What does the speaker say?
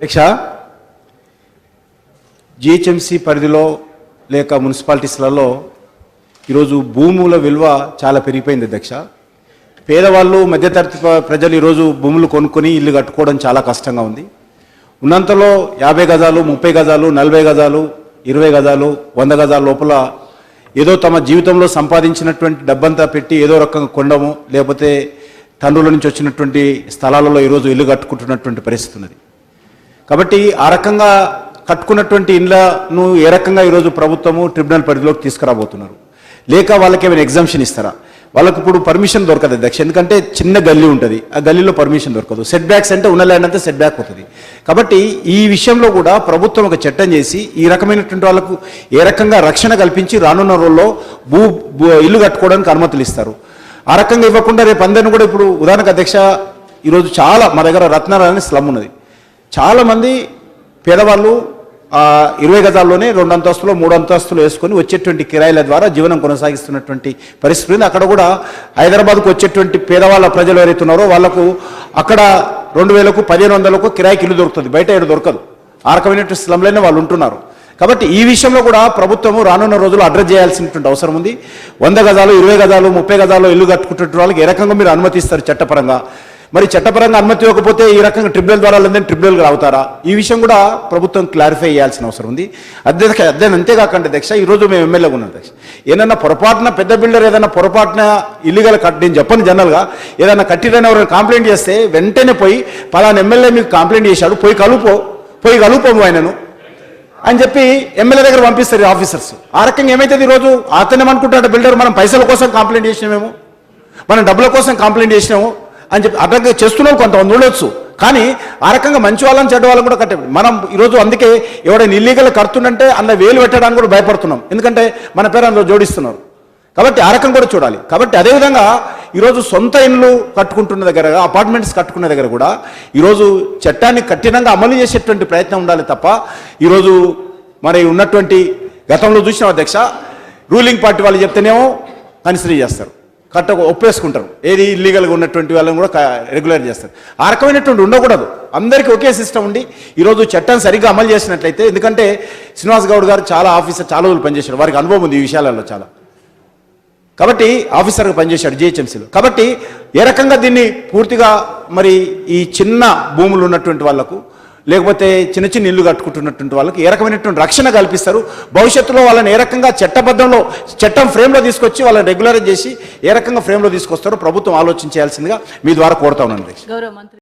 అధ్యక్ష, జిహెచ్ఎంసీ పరిధిలో లేక మున్సిపాలిటీస్లలో ఈరోజు భూముల విలువ చాలా పెరిగిపోయింది అధ్యక్ష. పేదవాళ్ళు మధ్యతరగతి ప్రజలు ఈరోజు భూములు కొనుక్కొని ఇల్లు కట్టుకోవడం చాలా కష్టంగా ఉంది. ఉన్నంతలో 50 గజాలు, 30 గజాలు, 40 గజాలు, 20 గజాలు, 100 గజాల లోపల ఏదో తమ జీవితంలో సంపాదించినటువంటి డబ్బంతా పెట్టి ఏదో రకంగా కొనడము, లేకపోతే తండ్రుల నుంచి వచ్చినటువంటి స్థలాలలో ఈరోజు ఇల్లు కట్టుకుంటున్నటువంటి పరిస్థితి ఉన్నది. కాబట్టి ఆ రకంగా కట్టుకున్నటువంటి ఇళ్లను ఏ రకంగా ఈరోజు ప్రభుత్వము ట్రిబ్యునల్ పరిధిలోకి తీసుకురాబోతున్నారు, లేక వాళ్ళకి ఏమైనా ఎగ్జామ్షన్ ఇస్తారా? వాళ్ళకు ఇప్పుడు పర్మిషన్ దొరకదు అధ్యక్ష, ఎందుకంటే చిన్న గల్లీ ఉంటుంది, ఆ గల్లీలో పర్మిషన్ దొరకదు. సెట్ బ్యాక్స్ అంటే ఉన్న ల్యాండ్ అంతా సెట్ బ్యాక్ అవుతుంది. కాబట్టి ఈ విషయంలో కూడా ప్రభుత్వం ఒక చట్టం చేసి ఈ రకమైనటువంటి వాళ్ళకు ఏ రకంగా రక్షణ కల్పించి రానున్న రోజుల్లో ఇల్లు కట్టుకోవడానికి అనుమతులు ఇస్తారు. ఆ రకంగా ఇవ్వకుండా రేపు అందరిని కూడా ఇప్పుడు ఉదాహరణకు అధ్యక్ష, ఈరోజు చాలా మా దగ్గర రత్నారాయణ స్లమ్ ఉన్నది. చాలామంది పేదవాళ్ళు 20 గజాల్లోనే 2 అంతస్తులు 3 అంతస్తులు వేసుకొని వచ్చేటువంటి కిరాయిల ద్వారా జీవనం కొనసాగిస్తున్నటువంటి పరిస్థితి ఉంది. అక్కడ కూడా హైదరాబాద్కు వచ్చేటువంటి పేదవాళ్ళ ప్రజలు ఎవరైతే ఉన్నారో వాళ్ళకు అక్కడ 2000కు 1500కు కిరాయికి ఇల్లు దొరుకుతుంది, బయట ఏడు దొరకదు. ఆ రకమైనటువంటి స్లమ్లోనే వాళ్ళు ఉంటున్నారు. కాబట్టి ఈ విషయంలో కూడా ప్రభుత్వము రానున్న రోజుల్లో అడ్రస్ చేయాల్సినటువంటి అవసరం ఉంది. 100 గజాలు, 20 గజాలు, 30 గజాలు ఇల్లు కట్టుకుంటున్న వాళ్ళకి ఏ రకంగా మీరు అనుమతిస్తారు చట్టపరంగా? మరి చట్టపరంగా అనుమతి ఇవ్వకపోతే ఈ రకంగా ట్రిబ్యునల్ ద్వారా ట్రిబ్యునల్గా అవుతారా? ఈ విషయం కూడా ప్రభుత్వం క్లారిఫై చేయాల్సిన అవసరం ఉంది. అదే అంతేకాకుండా అధ్యక్ష, ఈరోజు మేము ఎమ్మెల్యేగా ఉన్నాం అధ్యక్ష. ఏదన్నా పొరపాటున పెద్ద బిల్డర్ ఏదైనా పొరపాటున ఇల్లీగల్ నేను చెప్పను, జనరల్గా ఏదైనా కట్టిరని ఎవరైనా కంప్లైంట్ చేస్తే వెంటనే పోయి పలానా ఎమ్మెల్యే మీకు కంప్లైంట్ చేశాడు, పోయి కలుపుకోము ఆయనను అని చెప్పి ఎమ్మెల్యే దగ్గర పంపిస్తారు ఆఫీసర్స్. ఆ రకంగా ఏమైతుంది, ఈరోజు అతనేమనుకుంటాడు బిల్డర్, మనం పైసల కోసం కంప్లైంట్ చేసినామేమో, మనం డబ్బుల కోసం కంప్లైంట్ చేసినాము అని చెప్పి అట్లా చేస్తున్నాం. కొంతమంది ఉండొచ్చు, కానీ ఆ రకంగా మంచి వాళ్ళని చెడ్డ వాళ్ళని కూడా కట్టే మనం ఈరోజు అందుకే ఎవడైనా ఇల్లీగల్ కడుతుందంటే అందులో వేలు పెట్టడానికి కూడా భయపడుతున్నాం, ఎందుకంటే మన పేరు అందులో జోడిస్తున్నారు. కాబట్టి ఆ రకం కూడా చూడాలి. కాబట్టి అదేవిధంగా ఈరోజు సొంత ఇళ్ళు కట్టుకుంటున్న దగ్గర, అపార్ట్మెంట్స్ కట్టుకునే దగ్గర కూడా ఈరోజు చట్టాన్ని కఠినంగా అమలు చేసేటువంటి ప్రయత్నం ఉండాలి తప్ప ఈరోజు మరి ఉన్నటువంటి గతంలో చూసిన అధ్యక్ష, రూలింగ్ పార్టీ వాళ్ళు చెప్తేనేమో కన్సిడర్ చేస్తారు, ఒప్పేసుకుంటారు, ఏది ఇల్లీగల్గా ఉన్నటువంటి వాళ్ళని కూడా రెగ్యులర్ చేస్తారు. ఆ రకమైనటువంటి ఉండకూడదు. అందరికీ ఒకే సిస్టమ్ ఉండి ఈరోజు చట్టం సరిగ్గా అమలు చేసినట్లయితే, ఎందుకంటే శ్రీనివాస్ గౌడ్ గారు చాలా ఆఫీసర్ చాలా రోజులు పనిచేశాడు, వారికి అనుభవం ఉంది ఈ విషయాలలో చాలా. కాబట్టి ఆఫీసర్గా పనిచేశాడు జిహెచ్ఎంసీలో. కాబట్టి ఏ రకంగా దీన్ని పూర్తిగా మరి ఈ చిన్న భూములు ఉన్నటువంటి వాళ్లకు, లేకపోతే చిన్న చిన్న ఇల్లు కట్టుకుంటున్నటువంటి వాళ్ళకి ఏ రకమైనటువంటి రక్షణ కల్పిస్తారు, భవిష్యత్తులో వాళ్ళని ఏ రకంగా చట్టం ఫ్రేమ్లో తీసుకొచ్చి వాళ్ళని రెగ్యులరైజ్ చేసి ఏ రకంగా ఫ్రేమ్లో తీసుకొస్తారో ప్రభుత్వం ఆలోచించాల్సిందిగా మీ ద్వారా కోరుతా ఉన్నాను.